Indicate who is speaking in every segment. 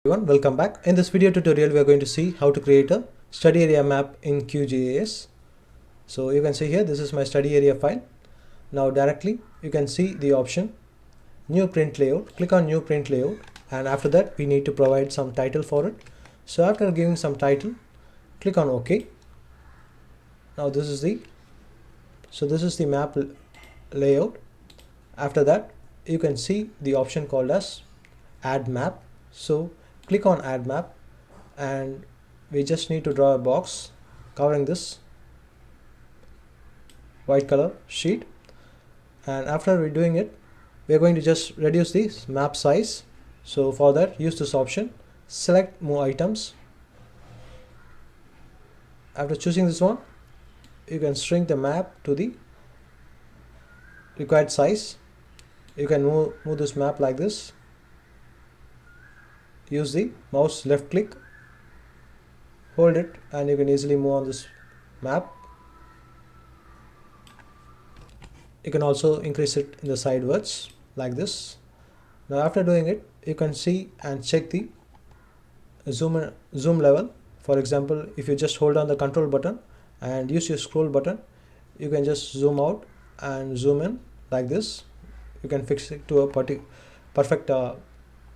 Speaker 1: Everyone, welcome back. In this video tutorial we are going to see how to create a study area map in QGIS. So you can see here, this is my study area file. Now directly you can see the option new print layout. Click on new print layout, and after that we need to provide some title for it. So after giving some title, click on OK. Now this is the map layout. After that you can see the option called as add map. So click on add map, and we just need to draw a box covering this white color sheet. And after redoing it, we are going to just reduce the map size. So for that, use this option, select move items. After choosing this one, you can shrink the map to the required size. You can move this map like this. Use the mouse left click, hold it, and you can easily move on this map. You can also increase it in the sidewards like this. Now after doing it, you can see and check the zoom level. For example, if you just hold on the control button and use your scroll button, you can just zoom out and zoom in like this. You can fix it to a perfect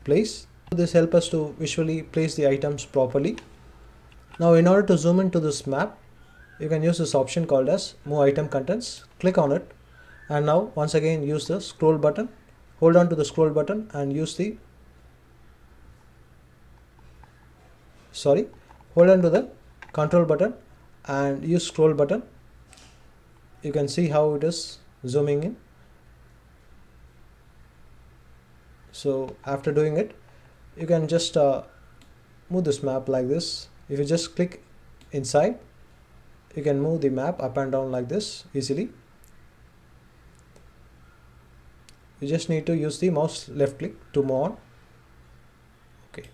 Speaker 1: place. This helps us to visually place the items properly. Now in order to zoom into this map, you can use this option called as move item contents. Click on it, and now once again use the scroll button, hold on to the scroll button and hold on to the control button and use scroll button. You can see how it is zooming in. So after doing it, you can just move this map like this. If you just click inside, you can move the map up and down like this easily. You just need to use the mouse left click to move on. Okay.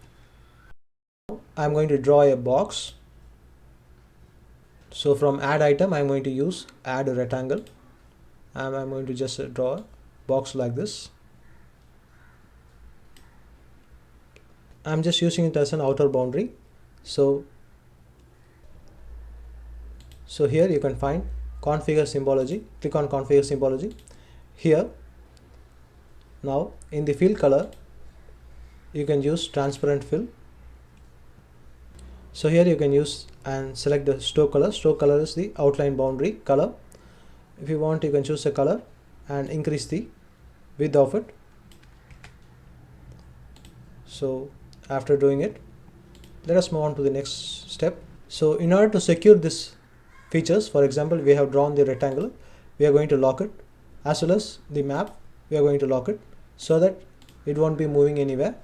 Speaker 1: I'm going to draw a box. So from add item, I'm going to use add a rectangle, and I'm going to just draw a box like this. I'm just using it as an outer boundary. So here you can find configure symbology. Click on configure symbology. Here, now in the fill color, you can use transparent fill. So here you can use and select the stroke color. Stroke color is the outline boundary color. If you want, you can choose a color and increase the width of it. So after doing it, let us move on to the next step. So in order to secure this features, for example, we have drawn the rectangle, we are going to lock it, as well as the map, we are going to lock it so that it won't be moving anywhere.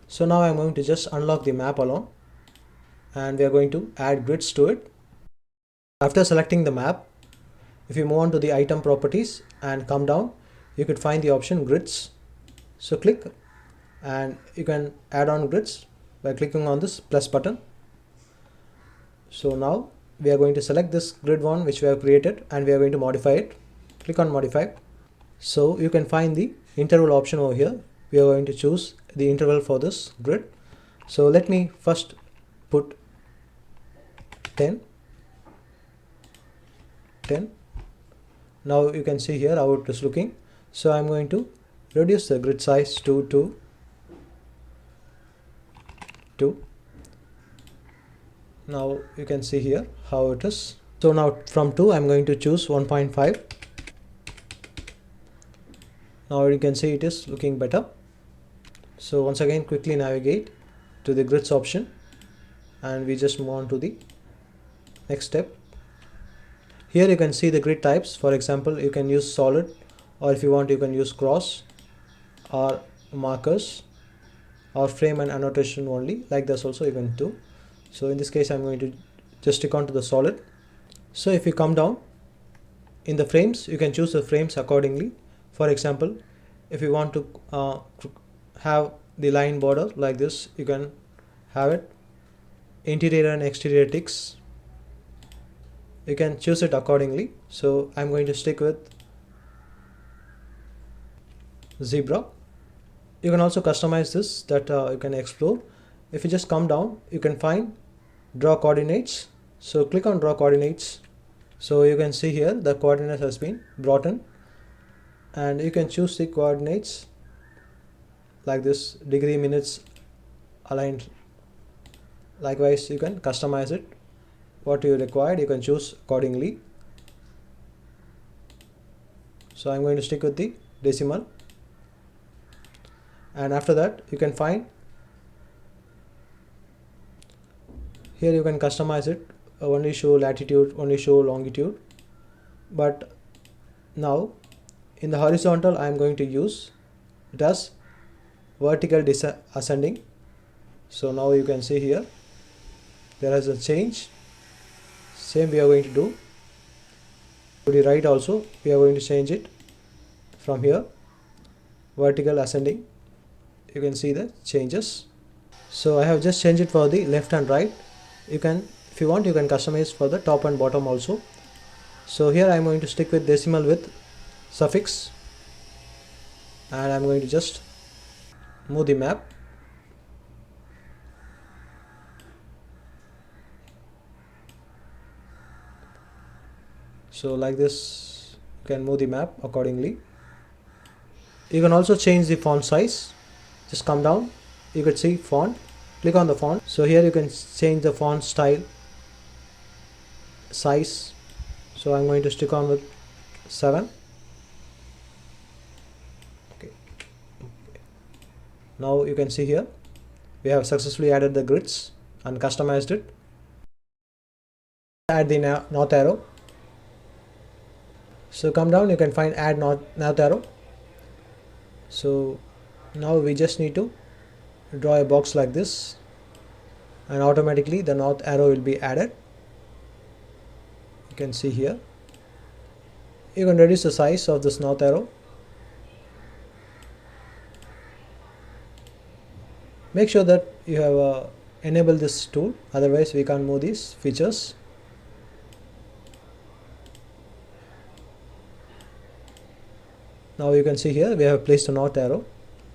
Speaker 1: So now I'm going to just unlock the map alone, and we are going to add grids to it. After selecting the map, if you move on to the item properties and come down, you could find the option grids. So click, and you can add on grids by clicking on this plus button. So now we are going to select this grid one which we have created, and we are going to modify it. Click on modify. So you can find the interval option over here. We are going to choose the interval for this grid. So let me first put 10. Now you can see here how it is looking. So I'm going to reduce the grid size to 2. Now you can see here how it is. So now from 2 I'm going to choose 1.5. Now you can see it is looking better. So once again quickly navigate to the grids option, and we just move on to the next step. Here you can see the grid types. For example, you can use solid, or if you want you can use cross or markers or frame and annotation only. Like this also you can do. So in this case I'm going to just stick on to the solid. So if you come down in the frames, you can choose the frames accordingly. For example, if you want to have the line border like this, you can have it. Interior and exterior ticks, you can choose it accordingly. So I'm going to stick with zebra. You can also customize this, that you can explore. If you just come down, you can find draw coordinates. So click on draw coordinates. So you can see here the coordinates has been brought in, and you can choose the coordinates like this, degree, minutes, aligned. Likewise, you can customize it what you required, you can choose accordingly. So I'm going to stick with the decimal, and after that you can find here, you can customize it, only show latitude, only show longitude. But now in the horizontal I am going to use it as vertical ascending. So now you can see here there is a change. Same we are going to do to the right also, we are going to change it from here, vertical ascending. You can see the changes. So I have just changed it for the left and right. You can, if you want, you can customize for the top and bottom also. So here I am going to stick with decimal with suffix, and I am going to just move the map. So like this, you can move the map accordingly. You can also change the font size. Just come down, you could see font, click on the font. So here you can change the font style, size. So I'm going to stick on with 7. Okay. Now you can see here we have successfully added the grids and customized it. Add the north arrow. So come down, you can find add north arrow. So now we just need to draw a box like this, and automatically the north arrow will be added. You can see here. You can reduce the size of this north arrow. Make sure that you have enabled this tool, otherwise we can't move these features. Now you can see here we have placed a north arrow.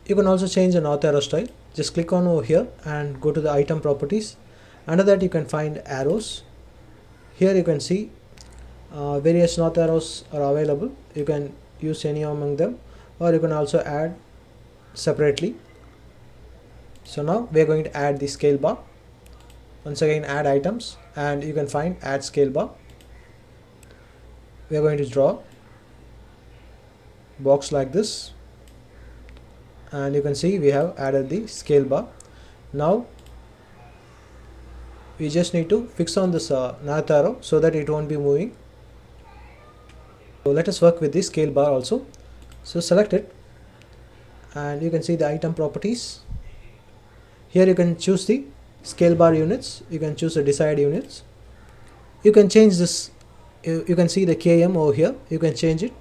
Speaker 1: You can also change the north arrow style. Just click on over here and go to the item properties. Under that you can find arrows. Here you can see various north arrows are available. You can use any among them, or you can also add separately. So now we are going to add the scale bar. Once again, add items, and you can find add scale bar. We are going to draw box like this, and you can see we have added the scale bar. Now we just need to fix on this north arrow so that it won't be moving. So let us work with the scale bar also. So select it, and you can see the item properties. Here you can choose the scale bar units, you can choose the desired units. You can change this, you can see the km over here, you can change it.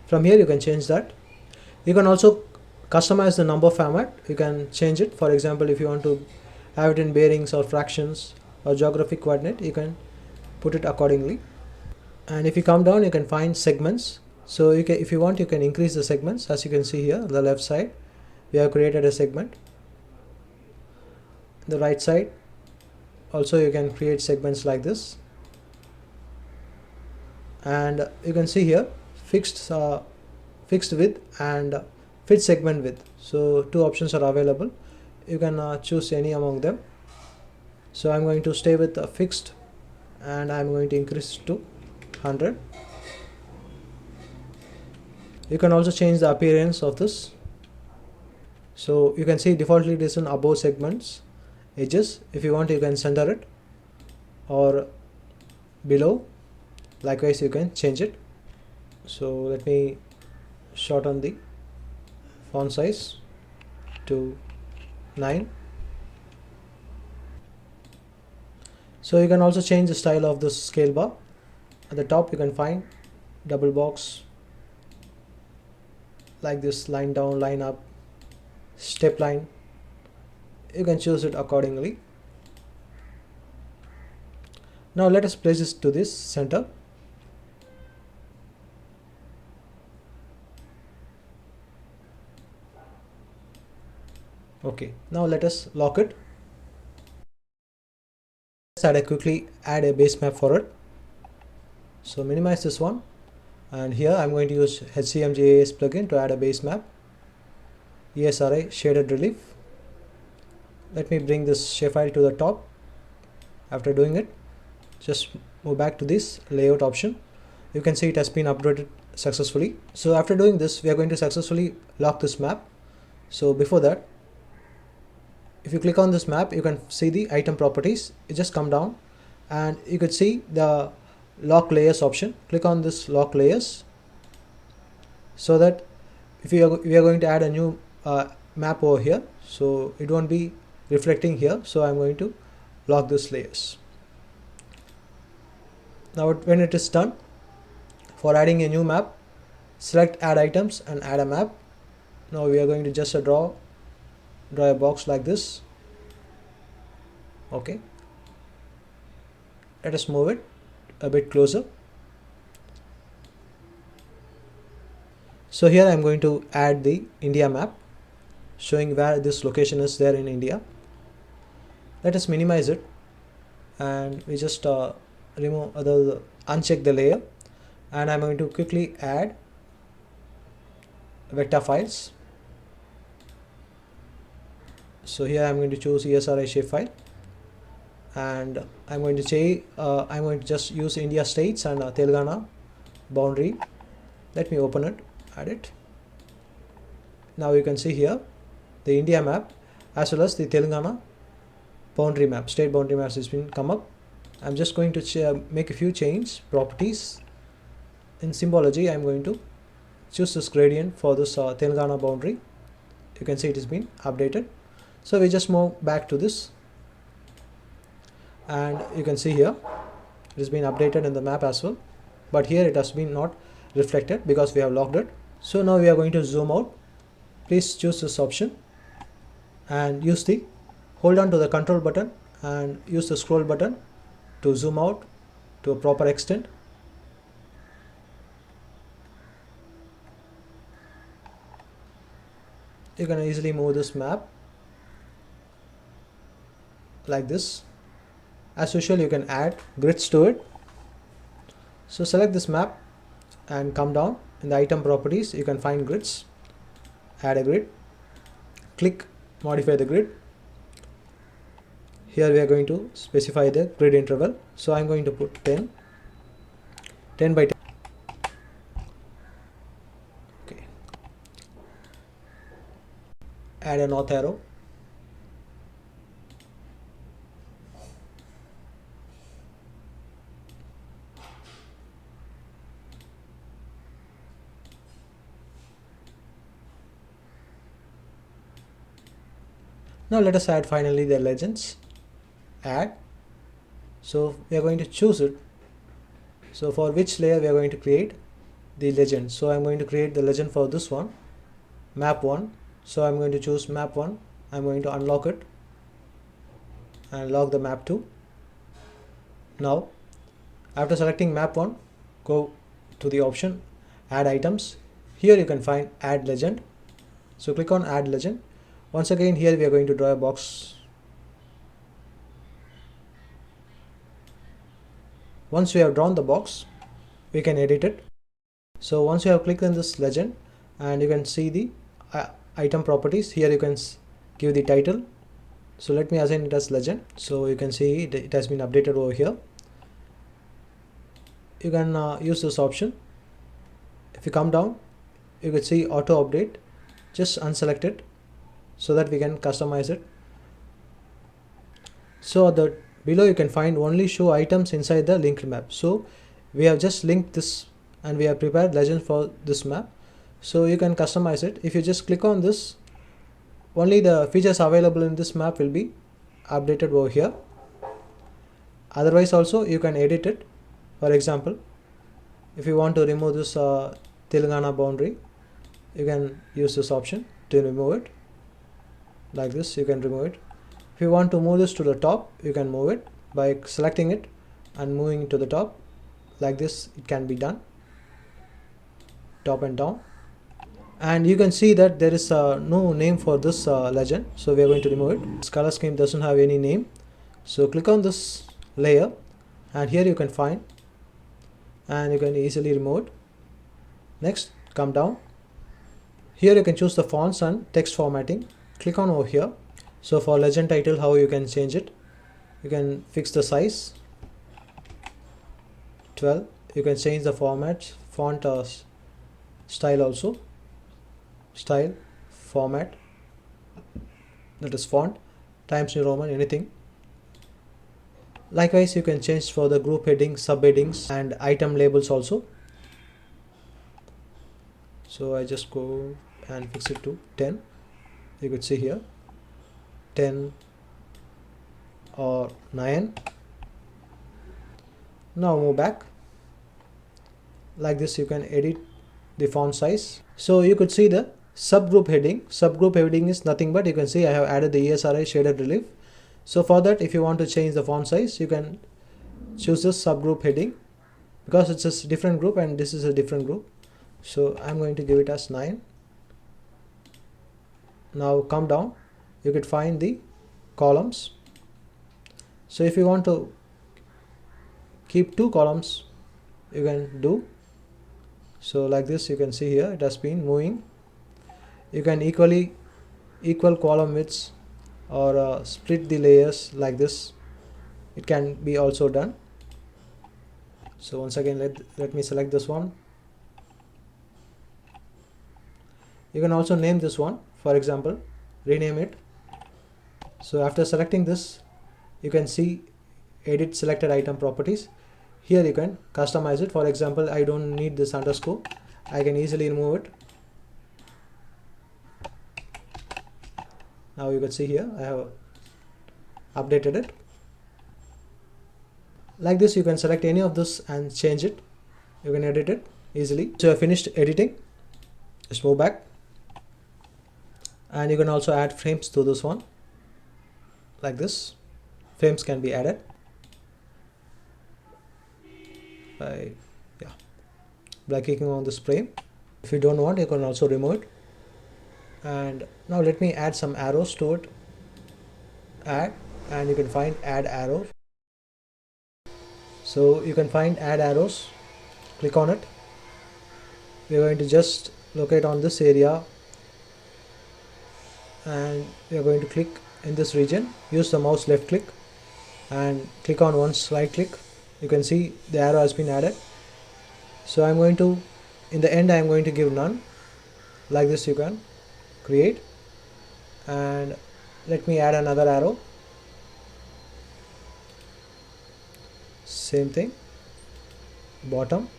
Speaker 1: From here you can change that. You can also customize the number format. You can change it. For example, if you want to have it in bearings or fractions or geographic coordinate, you can put it accordingly. And if you come down, you can find segments. So you can, if you want, you can increase the segments. As you can see here on the left side, we have created a segment. The right side also you can create segments like this, and you can see here fixed width and fit segment width. So two options are available. You can choose any among them. So I'm going to stay with fixed, and I'm going to increase to 100. You can also change the appearance of this. So you can see defaultly it is in above segments edges. If you want, you can center it, or below. Likewise you can change it. So let me shorten the font size to 9. So you can also change the style of the scale bar. At the top you can find double box like this, line down, line up, step line. You can choose it accordingly. Now let us place this to this center. Okay, now let us lock it. Let's quickly add a base map for it. So minimize this one, and here I'm going to use HCMGIS plugin to add a base map. ESRI shaded relief. Let me bring this shapefile to the top. After doing it, just move back to this layout option. You can see it has been uploaded successfully. So after doing this, we are going to successfully lock this map. So before that, if you click on this map, you can see the item properties. You just come down and you could see the lock layers option. Click on this lock layers, so that if we are going to add a new map over here, so it won't be reflecting here. So I'm going to lock this layers. Now when it is done, for adding a new map, select add items and add a map. Now we are going to just draw a box like this. Okay, let us move it a bit closer. So here I'm going to add the India map, showing where this location is there in India. Let us minimize it, and we just uncheck the layer, and I'm going to quickly add vector files. So here I'm going to choose ESRI shapefile, and I'm going to just use India states and Telangana boundary. Let me open it, add it. Now you can see here the India map as well as the Telangana boundary map, state boundary maps has been come up. I'm just going to make a few change properties. In symbology, I'm going to choose this gradient for this Telangana boundary. You can see it has been updated. So we just move back to this, and you can see here it has been updated in the map as well, but here it has been not reflected because we have locked it. So now we are going to zoom out. Please choose this option and hold on to the control button and use the scroll button to zoom out to a proper extent. You can easily move this map like this. As usual, you can add grids to it. So select this map and come down in the item properties. You can find grids, add a grid, click modify the grid. Here we are going to specify the grid interval. So I'm going to put 10 by 10. Okay. Add a north arrow. Now let us add finally the legends. Add. So we are going to choose it. So for which layer we are going to create the legend. So I'm going to create the legend for this one, map 1. So I'm going to choose map 1. I'm going to unlock it and lock the map 2. Now after selecting map 1, go to the option add items. Here you can find add legend. So click on add legend. Once again, here we are going to draw a box. Once we have drawn the box, we can edit it. So once you have clicked on this legend, and you can see the item properties, here you can give the title. So let me assign it as legend. So you can see it has been updated over here. You can use this option. If you come down, you can see auto update. Just unselect it so that we can customize it. So below you can find only show items inside the linked map. So we have just linked this and we have prepared legend for this map. So you can customize it. If you just click on this, only the features available in this map will be updated over here. Otherwise also you can edit it. For example, if you want to remove this Telangana boundary, you can use this option to remove it. Like this, you can remove it. If you want to move this to the top, you can move it by selecting it and moving it to the top. Like this, it can be done, top and down. And you can see that there is no name for this legend, so we are going to remove it. This color scheme doesn't have any name, so click on this layer and here you can find, and you can easily remove it. Next, come down. Here you can choose the fonts and text formatting. Click on over here. So for legend title, how you can change it, you can fix the size 12. You can change the format, font style also, style, format, that is font, Times New Roman, anything. Likewise, you can change for the group headings, subheadings, and item labels also. So I just go and fix it to 10. You could see here 10 or 9. Now move back. Like this, you can edit the font size. So you could see the subgroup heading. Subgroup heading is nothing but, you can see I have added the ESRI shaded relief. So for that, if you want to change the font size, you can choose this subgroup heading, because it's a different group and this is a different group. So I'm going to give it as 9. Now come down, you could find the columns. So if you want to keep 2 columns, you can do. So like this, you can see here it has been moving. You can equal column widths or split the layers like this. It can be also done. So once again, let me select this one. You can also name this one, for example, rename it. So after selecting this, you can see edit selected item properties. Here you can customize it. For example, I don't need this underscore, I can easily remove it. Now you can see here I have updated it. Like this, you can select any of this and change it. You can edit it easily. So I finished editing. Just move back, and you can also add frames to this one. Like this, frames can be added by clicking on this frame. If you don't want, you can also remove it. And now let me add some arrows to it. Add, and you can find add arrow. So you can find add arrows, click on it. We are going to just locate on this area, and we are going to click in this region. Use the mouse left click and click on once right click. You can see the arrow has been added. So I'm going to, in the end, I'm going to give none. Like this, you can create, and let me add another arrow. Same thing, bottom.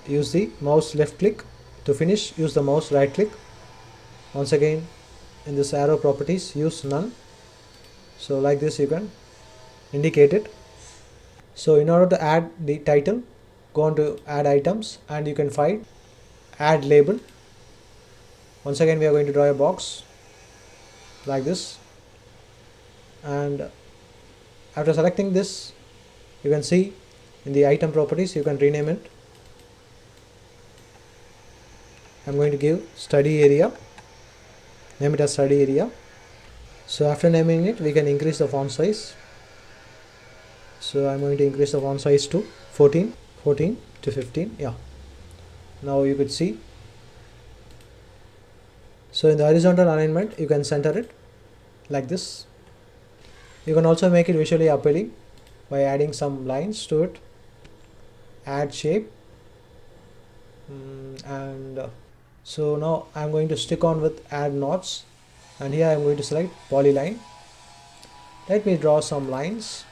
Speaker 1: Use the mouse left click to finish. Use the mouse right click. Once again, in this arrow properties, use none. So like this, you can indicate it. So in order to add the title, go on to add items, and you can find add label. Once again, we are going to draw a box like this, and after selecting this, you can see in the item properties, you can rename it. I'm going to give study area, name it as study area. So after naming it, we can increase the font size. So I'm going to increase the font size to 14 to 15. Yeah, now you could see. So in the horizontal alignment, you can center it like this. You can also make it visually appealing by adding some lines to it. Add shape, and so now I'm going to stick on with add knots, and here I'm going to select polyline. Let me draw some lines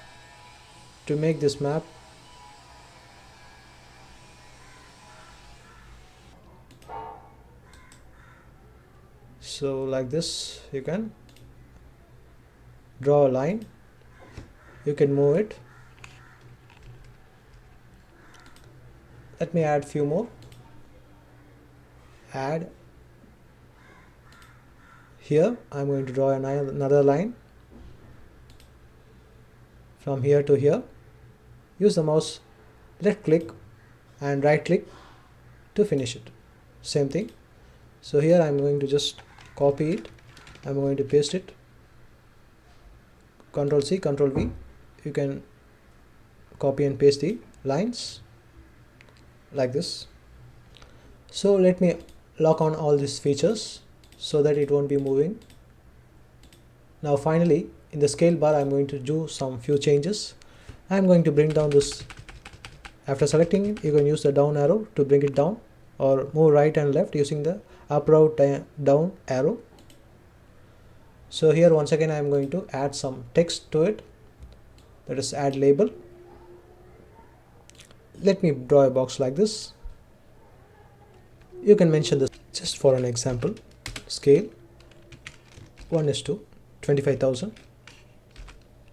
Speaker 1: to make this map. So like this, you can draw a line. You can move it. Let me add few more. Add. Here I'm going to draw another line from here to here. Use the mouse left click and right click to finish it. same thing. So here I'm going to just copy it, I'm going to paste it, Ctrl C, Ctrl V. You can copy and paste the lines like this. So let me lock on all these features so that it won't be moving. Now finally, in the scale bar, I'm going to do some few changes. I'm going to bring down this. After selecting it, you can use the down arrow to bring it down, or move right and left using the up arrow, down arrow. So here once again I'm going to add some text to it, that is add label. Let me draw a box like this. You can mention this just for an example. Scale 1:25,000,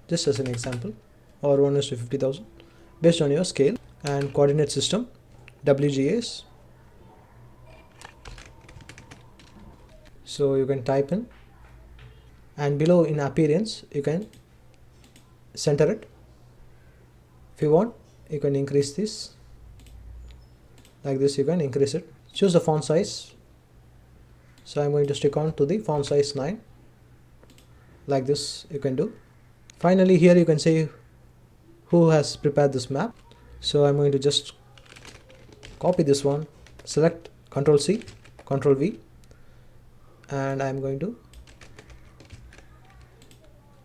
Speaker 1: just as an example, or 1:50,000 based on your scale. And coordinate system WGS. So you can type in, and below in appearance you can center it. If you want, you can increase this like this. You can increase it. Choose the font size. So I'm going to stick on to the font size 9, like this. You can do. Finally, here you can say who has prepared this map. So I'm going to just copy this one, select Ctrl C, Ctrl V, and I'm going to,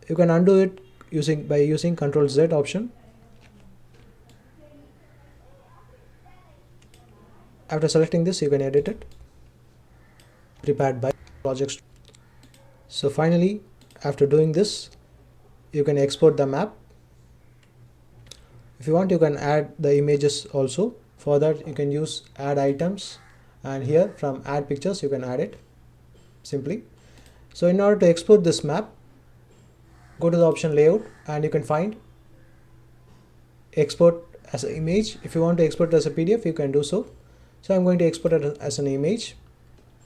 Speaker 1: you can undo it by using Ctrl Z option. After selecting this, you can edit it. Prepared by projects. So finally, after doing this, you can export the map. If you want, you can add the images also. For that, you can use add items, and here from add pictures you can add it simply. So in order to export this map, go to the option layout, and you can find export as an image. If you want to export it as a PDF, you can do so. So I'm going to export it as an image.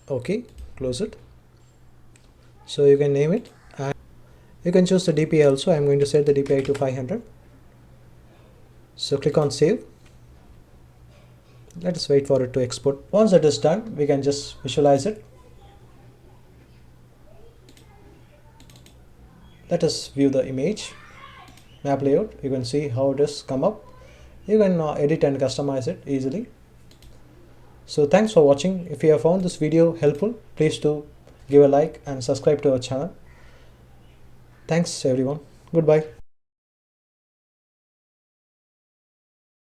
Speaker 1: Okay, close it. So you can name it, and you can choose the DPI also. I'm going to set the DPI to 500. So click on save. Let us wait for it to export. Once it is done, we can just visualize it. Let us view the image map layout. You can see how it has come up. You can edit and customize it easily. So thanks for watching. If you have found this video helpful, please do give a like and subscribe to our channel. Thanks everyone. Goodbye.